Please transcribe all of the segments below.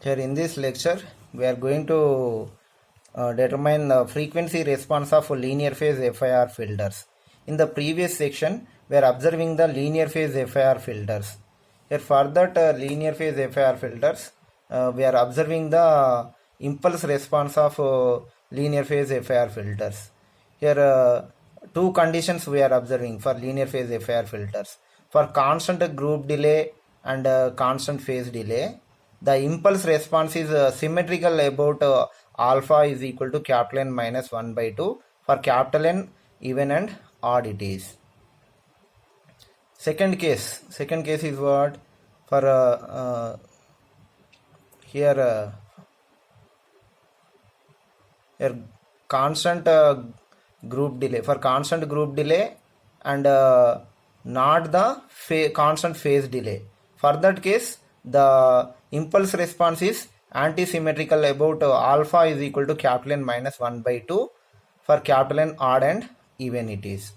Here in this lecture, we are going to determine the frequency response of linear phase FIR filters. In the previous section, we are observing the linear phase FIR filters. Here for that linear phase FIR filters, we are observing the impulse response of linear phase FIR filters. Here two conditions we are observing for linear phase FIR filters. For constant group delay and constant phase delay, the impulse response is symmetrical about alpha is equal to capital N minus 1 by 2. For capital N, even and odd it is. Second case is what? For here constant group delay. For constant group delay and not the constant phase delay. For that case, the impulse response is anti-symmetrical about alpha is equal to capital N minus 1 by 2. For capital N odd and even it is.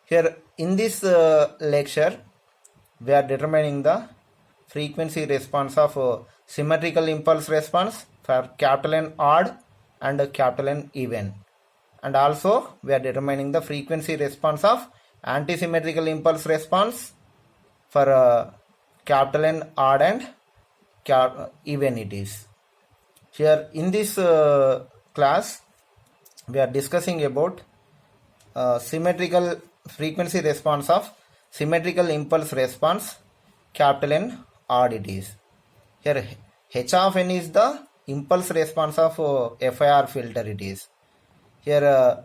Here in this lecture, we are determining the frequency response of symmetrical impulse response for capital N odd and capital N even. And also we are determining the frequency response of anti-symmetrical impulse response for capital N odd and even it is. Here in this class, we are discussing about symmetrical frequency response of symmetrical impulse response capital N odd it is. Here H of N is the impulse response of FIR filter it is. Here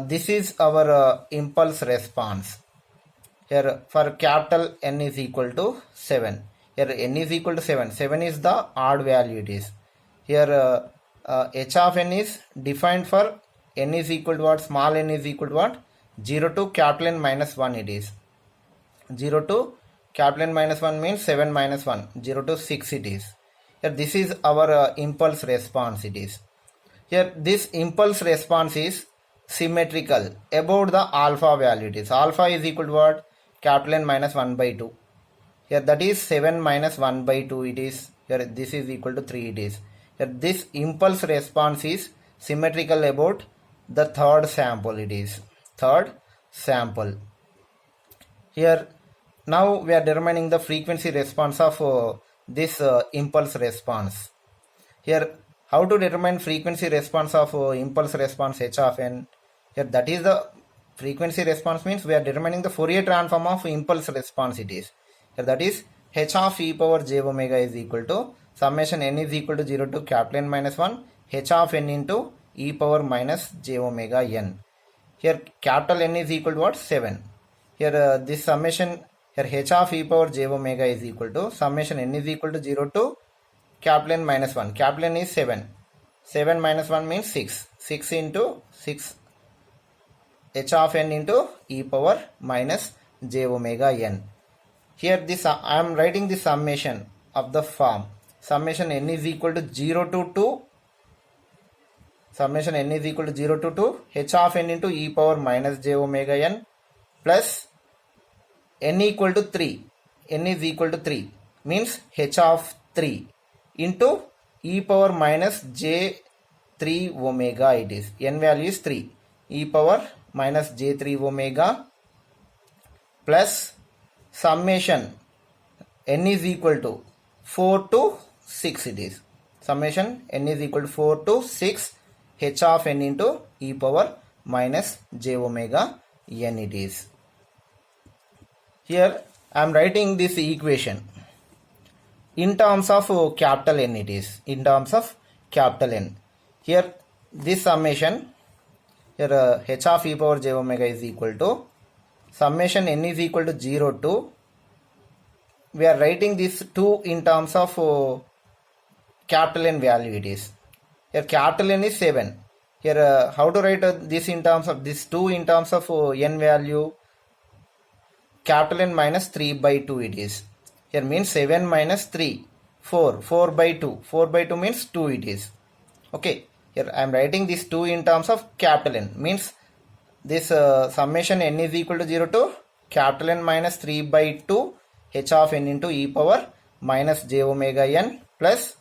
this is our impulse response. Here for capital N is equal to 7. Here N is equal to 7. 7 is the odd value it is. Here H of N is defined for N is equal to what? Small n is equal to what? 0 to capital N minus 1 it is. 0 to capital N minus 1 means 7 minus 1. 0 to 6 it is. Here this is our impulse response it is. Here this impulse response is symmetrical about the alpha value it is. Alpha is equal to what? Capital N minus 1 by 2. Here that is 7 minus 1 by 2 it is. Here this is equal to 3 it is. Here this impulse response is symmetrical about the third sample it is. Third sample. Here now we are determining the frequency response of this impulse response. Here how to determine frequency response of impulse response H of N? Here that is the frequency response means we are determining the Fourier transform of impulse response it is. Here that is H of e power j omega is equal to summation n is equal to 0 to capital N minus 1 H of n into e power minus j omega n. Here capital N is equal to what? 7. Here this summation, here H of e power j omega is equal to summation n is equal to 0 to capital N minus 1. Capital N is 7. 7 minus 1 means 6. 6 into 6 H of n into e power minus j omega n. Here this I am writing the summation of the form. Summation n is equal to 0 to 2. Summation n is equal to 0 to 2 H of n into e power minus j omega n plus n equal to 3. N is equal to 3 means H of 3 into e power minus j 3 omega it is. N value is 3. E power minus j 3 omega plus summation n is equal to 4 to 6 it is. Summation n is equal to 4 to 6 H of n into e power minus j omega n it is. Here I am writing this equation in terms of capital N it is. In terms of capital N. Here this summation, here H of e power j omega is equal to summation n is equal to 0 to, we are writing this 2 in terms of capital N value it is. Here capital N is 7. Here how to write this in terms of this 2 in terms of n value? Capital N minus 3 by 2 it is. Here means 7 minus 3, 4, 4 by 2. 4 by 2 means 2 it is. Okay. Here I am writing this 2 in terms of capital N. Means this summation n is equal to 0 to capital N minus 3 by 2 H of n into e power minus j omega n plus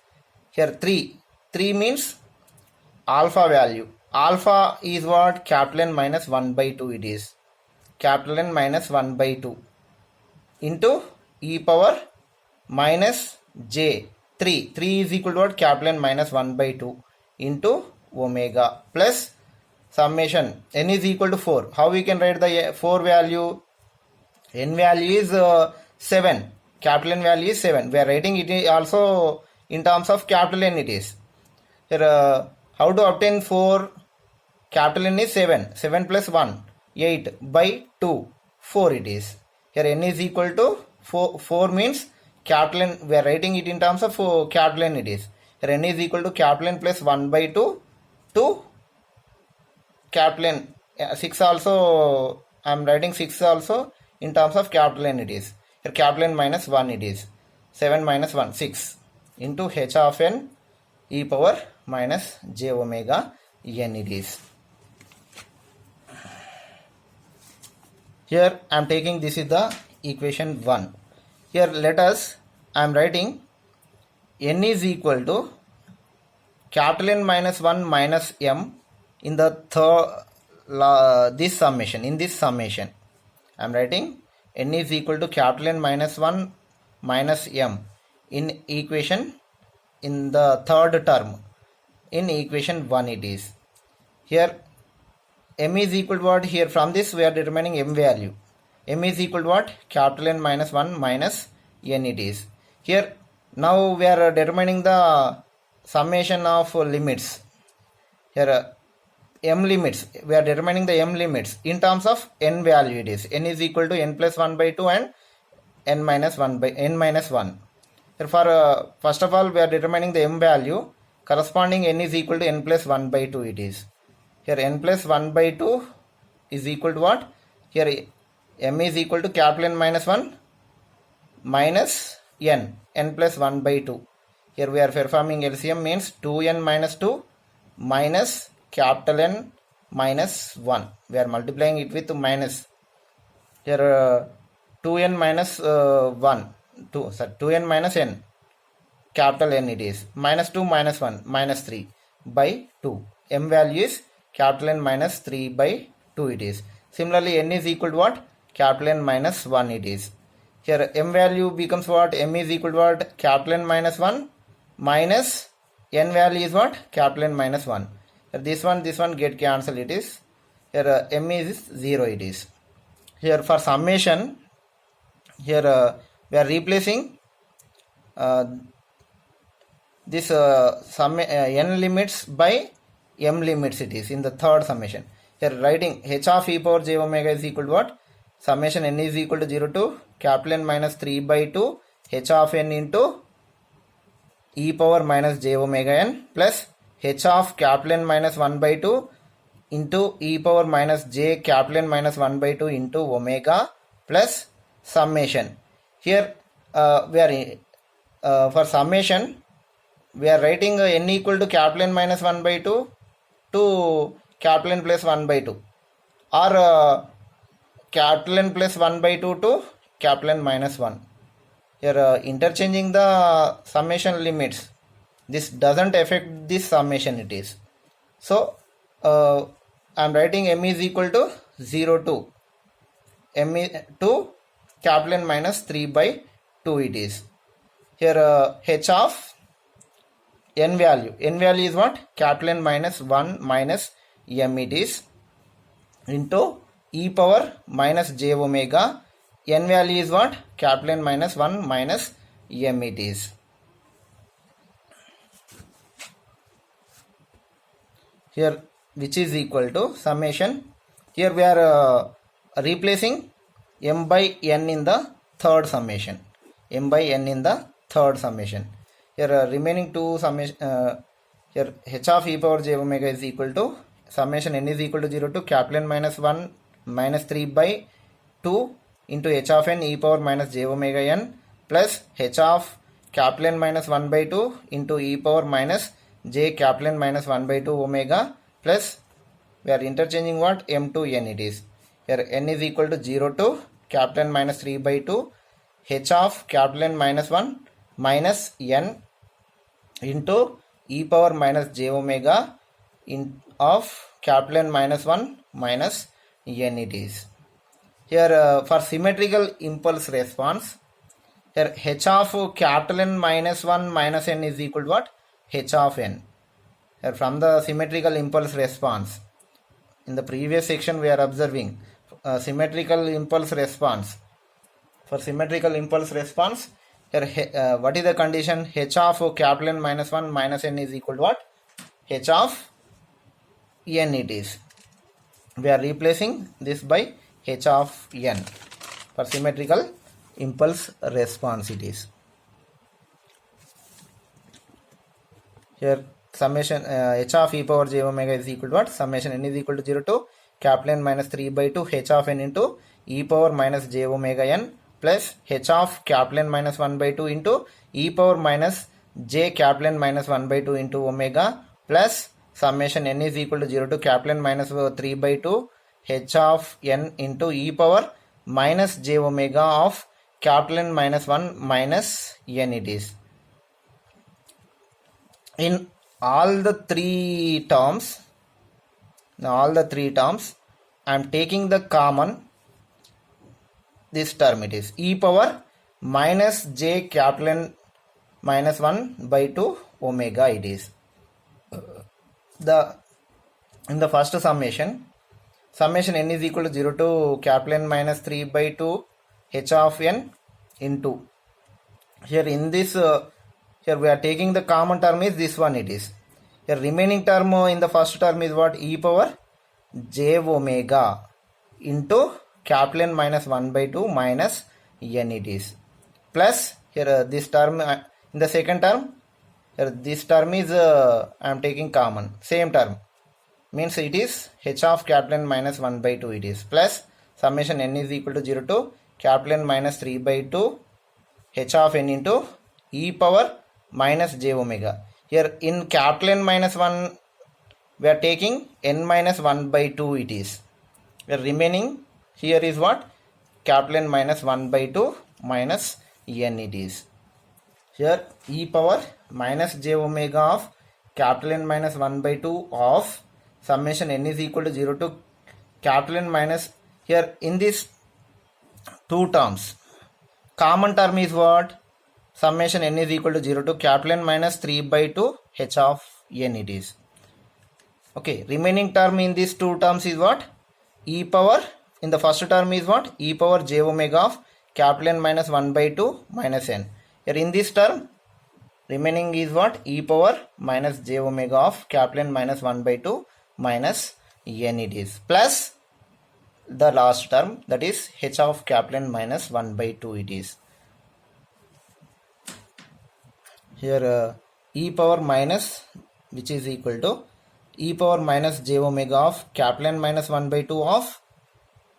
Here 3 means alpha value. Alpha is what? Capital N minus 1 by 2 it is. Capital N minus 1 by 2 into e power minus j 3. 3 is equal to what? Capital N minus 1 by 2 into omega plus summation n is equal to 4. How we can write the 4 value? N value is 7. Capital N value is 7. We are writing it also in terms of capital N it is. Here how to obtain 4? Capital N is 7. 7 plus 1, 8 by 2, 4 it is. Here n is equal to 4. 4 means capital N. We are writing it in terms of capital N it is. Here n is equal to capital N plus 1 by 2 to capital N. 6 also, I am writing 6 also in terms of capital N it is. Here capital N minus 1 it is. 7 minus 1, 6 into h of n e power minus j omega n it is. Here I am taking this is the equation 1. Here let us, I am writing n is equal to capital N minus 1 minus m in the this summation. In this summation I am writing n is equal to capital N minus 1 minus m in equation, in the third term, in equation 1 it is. Here m is equal to what? Here from this we are determining m value. M is equal to what? Capital N minus 1 minus n it is. Here now we are determining the summation of limits. Here m limits, we are determining the m limits in terms of n value it is. N is equal to n plus 1 by 2 and n minus 1 by n minus 1. Therefore first of all we are determining the m value corresponding n is equal to n plus 1 by 2 it is. Here n plus 1 by 2 is equal to what? Here m is equal to capital N minus 1 minus n plus 1 by 2. Here we are performing LCM, means 2n minus 2 minus capital N minus 1. We are multiplying it with minus. Here 2n minus 2n minus n, capital N it is, minus 2 minus 1 minus 3 by 2. M value is capital N minus 3 by 2 it is. Similarly n is equal to what? Capital N minus 1 it is. Here m value becomes what? M is equal to what? Capital N minus 1 minus n value is what? Capital N minus 1. Here this one get cancelled it is. Here m is 0 it is. Here for summation, here we are replacing this n limits by m limits it is in the third summation. Here writing h of e power j omega is equal to what? Summation n is equal to 0 to capital N minus 3 by 2 h of n into e power minus j omega n plus h of capital N minus 1 by 2 into e power minus j capital N minus 1 by 2 into omega plus summation. Here we are for summation we are writing n equal to capital N minus 1 by 2 to capital N plus 1 by 2 or capital N plus 1 by 2 to capital N minus 1. Here interchanging the summation limits, this doesn't affect this summation it is. So I am writing m is equal to 0 to m to capital N minus 3 by 2 it is. Here h of n value is what? Capital N minus 1 minus m it is into e power minus j omega. N value is what? Capital N minus 1 minus m it is. Here which is equal to summation. Here we are replacing m by n in the third summation. M by n in the third summation. Here remaining two summation. Here h of e power j omega is equal to summation n is equal to 0 to capital N minus 1 minus 3 by 2 into h of n e power minus j omega n plus h of capital N minus 1 by 2 into e power minus j capital N minus 1 by 2 omega plus we are interchanging what? M to n it is. Here n is equal to 0 to capital N minus 3 by 2 h of capital N minus 1 minus n into e power minus j omega of capital N minus 1 minus n it is. Here for symmetrical impulse response, here h of capital N minus 1 minus n is equal to what? H of n. Here from the symmetrical impulse response, in the previous section we are observing symmetrical impulse response. For symmetrical impulse response, here what is the condition? H of capital N minus 1 minus n is equal to what? H of n it is. We are replacing this by h of n for symmetrical impulse response it is. Here summation h of e power j omega is equal to what? Summation n is equal to 0 to capital N minus 3 by 2 h of n into e power minus j omega n plus h of capital N minus 1 by 2 into e power minus j capital N minus 1 by 2 into omega plus summation n is equal to 0 to capital N minus 3 by 2 h of n into e power minus j omega of capital N minus 1 minus n it is. In all the three terms, I am taking the common this term it is e power minus j capital N minus 1 by 2 omega it is. In the first summation n is equal to 0 to capital N minus 3 by 2 h of n into, here in this here we are taking the common term is this one it is. Here remaining term in the first term is what? E power j omega into capital N minus 1 by 2 minus n it is, plus here this term in the second term, here this term is I am taking common, same term, means it is h of capital N minus 1 by 2 it is, plus summation n is equal to 0 to capital N minus 3 by 2 h of n into e power minus j omega. Here in capital N minus 1 we are taking n minus 1 by 2 it is. The remaining here is what? Capital N minus 1 by 2 minus n it is. Here e power minus j omega of capital N minus 1 by 2 of summation n is equal to 0 to capital N minus, here in this two terms common term is what? Summation n is equal to 0 to capital N minus 3 by 2 h of n it is. Okay, remaining term in these two terms is what? E power, in the first term is what? E power j omega of capital N minus 1 by 2 minus n. Here in this term remaining is what? E power minus j omega of capital N minus 1 by 2 minus n it is, plus the last term, that is h of capital N minus 1 by 2 it is. Here e power minus, which is equal to e power minus j omega of capital N minus 1 by 2 of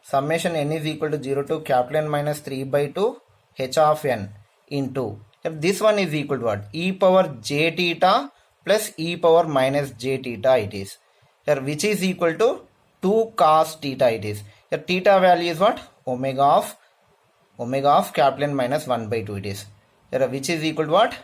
summation n is equal to 0 to capital N minus 3 by 2 h of n into, if this one is equal to what? E power j theta plus e power minus j theta it is. Here which is equal to 2 cos theta it is. Here theta value is what? Omega of capital N minus 1 by 2 it is. Here which is equal to what?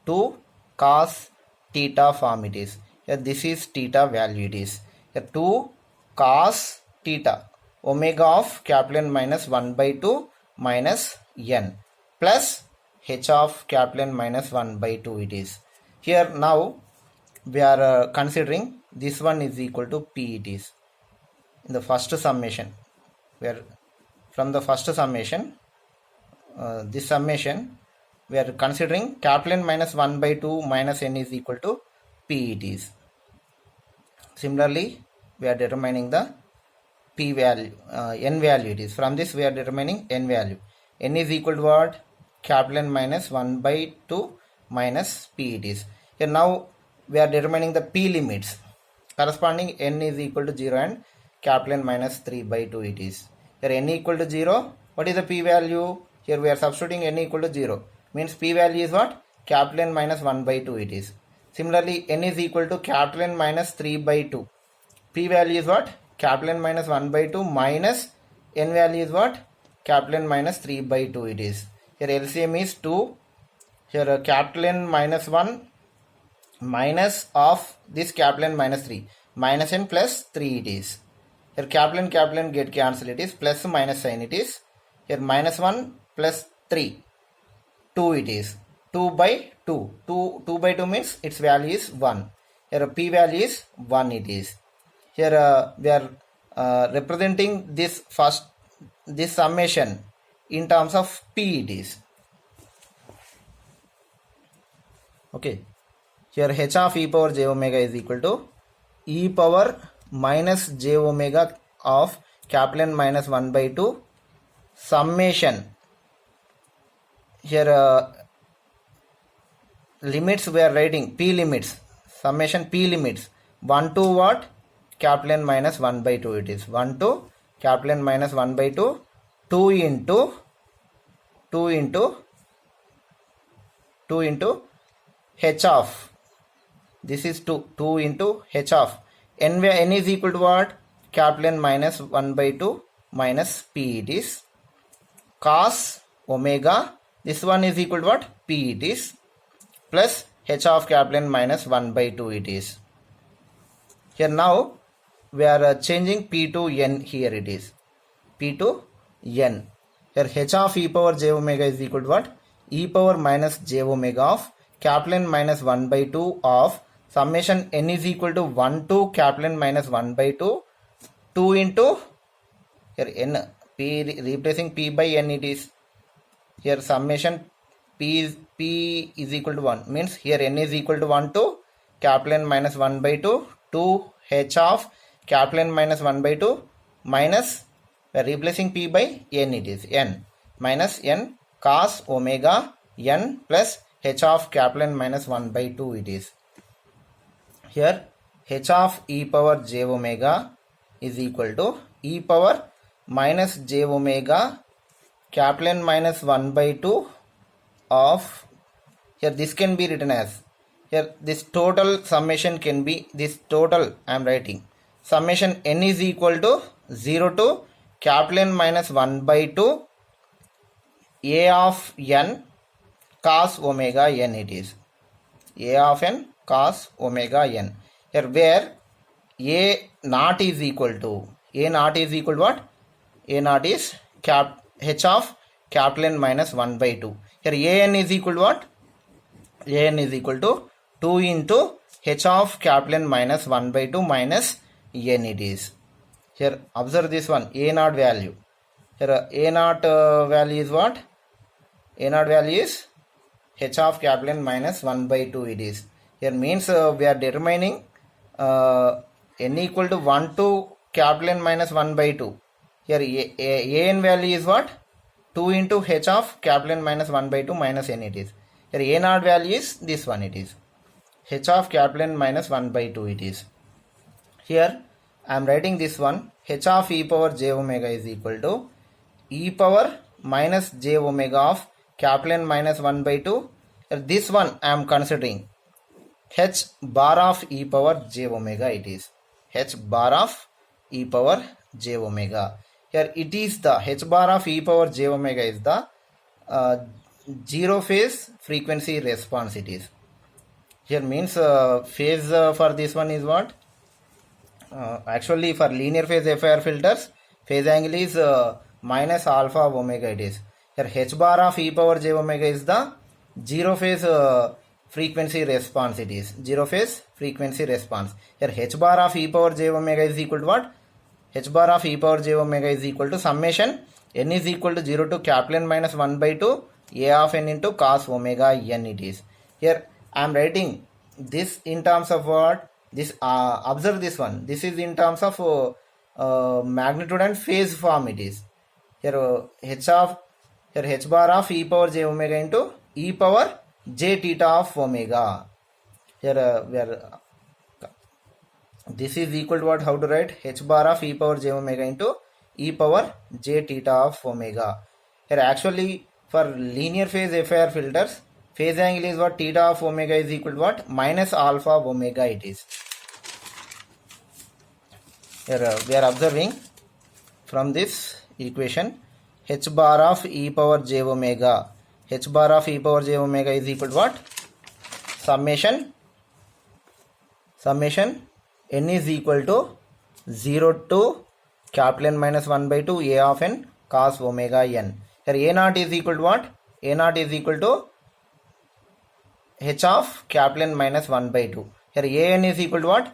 2 cos theta form it is. Here this is theta value it is. Here 2 cos theta omega of capital N minus 1 by 2 minus n plus h of capital N minus 1 by 2 it is. Here now we are considering this one is equal to p it is. In the first summation, where from the first summation, this summation we are considering capital N minus 1 by 2 minus n is equal to p it is. Similarly we are determining the p value, n value it is. From this we are determining n value. N is equal to what? Capital N minus 1 by 2 minus p it is. Here now we are determining the p limits corresponding n is equal to 0 and capital N minus 3 by 2 it is. Here n equal to 0, what is the p value? Here we are substituting n equal to 0, means p value is what? Capital N minus 1 by 2 it is. Similarly n is equal to capital N minus 3 by 2. P value is what? Capital N minus 1 by 2 minus n value is what? Capital N minus 3 by 2 it is. Here LCM is 2. Here capital N minus 1 minus of this capital N minus 3. Minus n plus 3 it is. Here capital N get cancel, it is plus minus sign it is. Here minus 1 plus 3. 2 it is. 2 by 2. 2 by 2 means its value is 1. Here p value is 1 it is. Here we are representing this summation in terms of p it is. Okay. Here h of e power j omega is equal to e power minus j omega of capital N minus 1 by 2 summation. Here limits we are writing p limits, summation p limits 1 to what? Capital N minus 1 by 2 it is. 1 to capital N minus 1 by 2, 2 into h of, this is 2 into h of n, where n is equal to what? Capital N minus 1 by 2 minus p it is, cos omega, this one is equal to what? P it is, plus h of capital N minus 1 by 2 it is. Here now we are changing p to n, here it is p to n. Here h of e power j omega is equal to what? E power minus j omega of capital N minus 1 by 2 of summation n is equal to 1 to capital N minus 1 by 2, 2 into, here n, p replacing p by n it is. Here summation p is equal to 1 means here n is equal to 1 to capital N minus 1 by 2, 2 h of capital N minus 1 by 2 minus, we are replacing p by n it is, n minus n cos omega n plus h of capital N minus 1 by 2 it is. Here h of e power j omega is equal to e power minus j omega capital N minus 1 by 2 of, here this can be written as, here this total summation can be, this total I am writing, summation n is equal to 0 to capital N minus 1 by 2 a of n cos omega n it is, a of n cos omega n. Here where a naught is equal to, a naught is equal to what? A naught is h of capital N minus 1 by 2. Here a n is equal to what? A n is equal to 2 into h of capital N minus 1 by 2 minus n it is. Here observe this one, a naught value. Here a naught value is what? A naught value is h of capital N minus 1 by 2 it is. Here means we are determining n equal to 1 to capital N minus 1 by 2. Here a n value is what? 2 into h of capital N minus 1 by 2 minus n it is. Here a naught value is this one it is, h of capital N minus 1 by 2 it is. Here I am writing this one, h of e power j omega is equal to e power minus j omega of capital N minus 1 by 2. This one I am considering h bar of e power j omega it is, h bar of e power j omega. Here it is the h bar of e power j omega is the zero phase frequency response it is. Here means phase for this one is what? Actually for linear phase FIR filters, phase angle is minus alpha of omega it is. Here h bar of e power j omega is the zero phase frequency response it is, zero phase frequency response. Here h bar of e power j omega is equal to what? H bar of e power j omega is equal to summation n is equal to 0 to capital N minus 1 by 2 a of n into cos omega n it is. Here I am writing this in terms of what? This observe this one, this is in terms of magnitude and phase form it is. Here h bar of e power j omega into e power j theta of omega. Here we are, this is equal to what? How to write? H bar of e power j omega into e power j theta of omega. Here actually for linear phase FIR filters, phase angle is what? Theta of omega is equal to what? Minus alpha of omega it is. Here we are observing from this equation, h bar of e power j omega, h bar of e power j omega is equal to what? Summation summation n is equal to 0 to capital N minus 1 by 2 a of n cos omega n. Here a naught is equal to what? A naught is equal to h of capital N minus 1 by 2. Here a n is equal to what?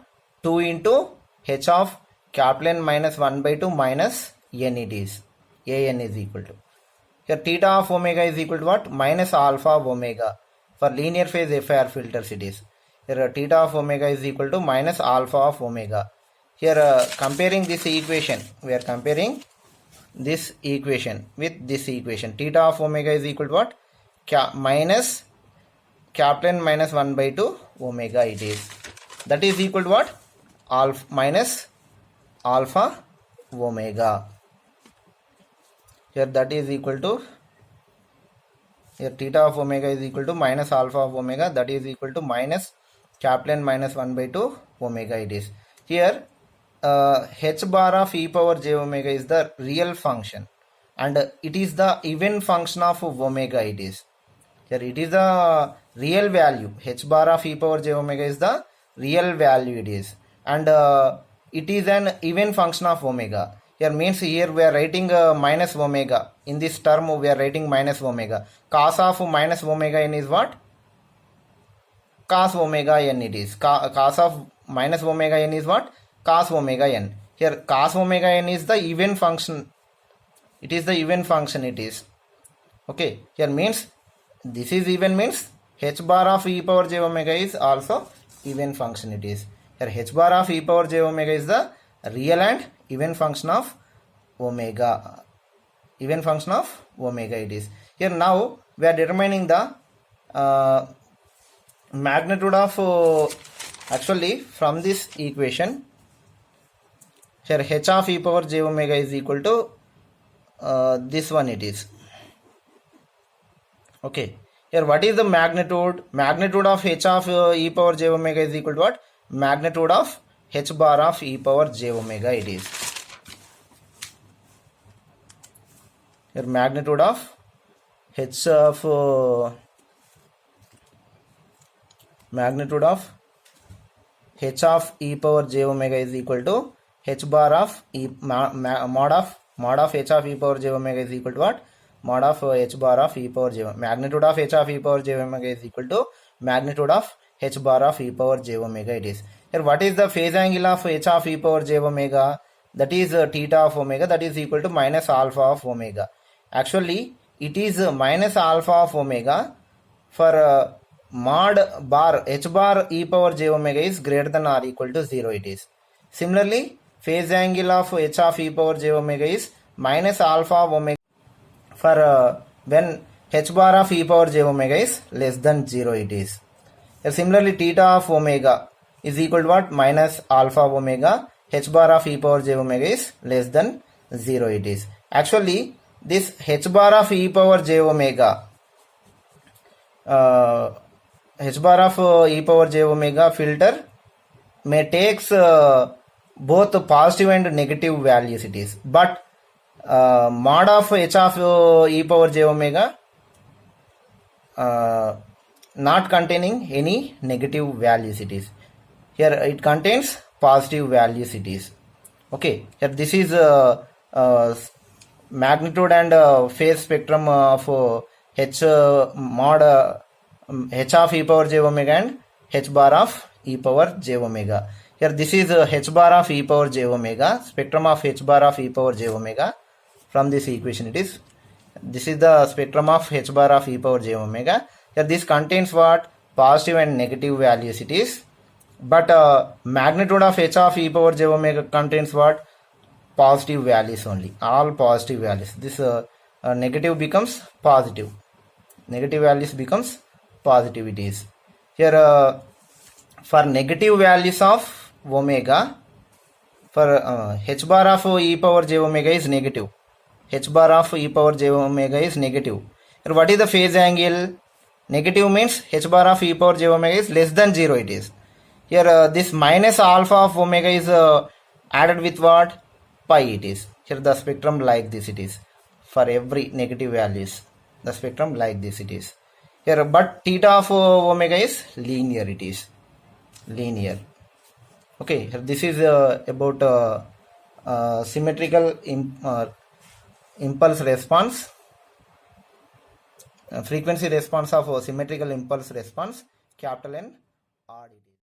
2 into h of capital N minus 1 by 2 minus n it is. A n is equal to. Here theta of omega is equal to what? Minus alpha of omega. For linear phase FIR filters it is. Here theta of omega is equal to minus alpha of omega. Here comparing this equation, we are comparing this equation with this equation. Theta of omega is equal to what? Minus capital N minus 1 by 2 omega it is. That is equal to what? Alpha minus alpha omega. Here that is equal to, here theta of omega is equal to minus alpha of omega, that is equal to minus capital N minus 1 by 2 omega it is. Here h bar of e power j omega is the real function and it is the even function of omega it is. Here it is the real value. H bar of e power j omega is the real value it is, and it is an even function of omega. Here means here we are writing minus omega. In this term we are writing minus omega. Cos of minus omega n is what? Cos omega n it is. Cos of minus omega n is what? Cos omega n. Here cos omega n is the even function. It is the even function it is. Okay. Here means this is even means h bar of e power j omega is also even function it is. Here h bar of e power j omega is the real and even function of omega. Even function of omega it is. Here now we are determining the magnitude of actually from this equation. Here h of e power j omega is equal to this one it is. Okay. Here what is the magnitude? Magnitude of h of e power j omega is equal to what? Magnitude of h bar of e power j omega it is. Here magnitude of h of magnitude of h of e power j omega is equal to h bar of e mod of h of e power j omega is equal to what? Mod of h bar of e power j omega. Magnitude of h of e power j omega is equal to magnitude of h bar of e power j omega it is. Here what is the phase angle of h of e power j omega? That is theta of omega, that is equal to minus alpha of omega. Actually it is minus alpha of omega for mod bar h bar e power j omega is greater than or equal to 0 it is. Similarly phase angle of h of e power j omega is minus alpha of omega for when h bar of e power j omega is less than 0 it is. Similarly theta of omega is equal to what? Minus alpha of omega. H bar of e power j omega is less than 0 it is. Actually this h bar of e power j omega h bar of e power j omega filter may takes both positive and negative values it is, but mod of h of e power j omega not containing any negative values it is. Here it contains positive values it is. Okay. Here this is magnitude and phase spectrum of h mod h of e power j omega and h bar of e power j omega. Here this is h bar of e power j omega, spectrum of h bar of e power j omega. From this equation it is, this is the spectrum of h bar of e power j omega. Here this contains what? Positive and negative values it is, but magnitude of h of e power j omega contains what? Positive values only, all positive values. This negative becomes positive, negative values becomes positive it is. Here for negative values of omega, for h bar of e power j omega is negative, h bar of e power j omega is negative. Here what is the phase angle? Negative means h bar of e power j omega is less than 0 it is. Here this minus alpha of omega is added with what? Pi it is. Here the spectrum like this it is. For every negative values the spectrum like this it is. Here but theta of omega is linear it is. Linear. Okay, this is about symmetrical impulse response, frequency response of symmetrical impulse response, capital N RDD.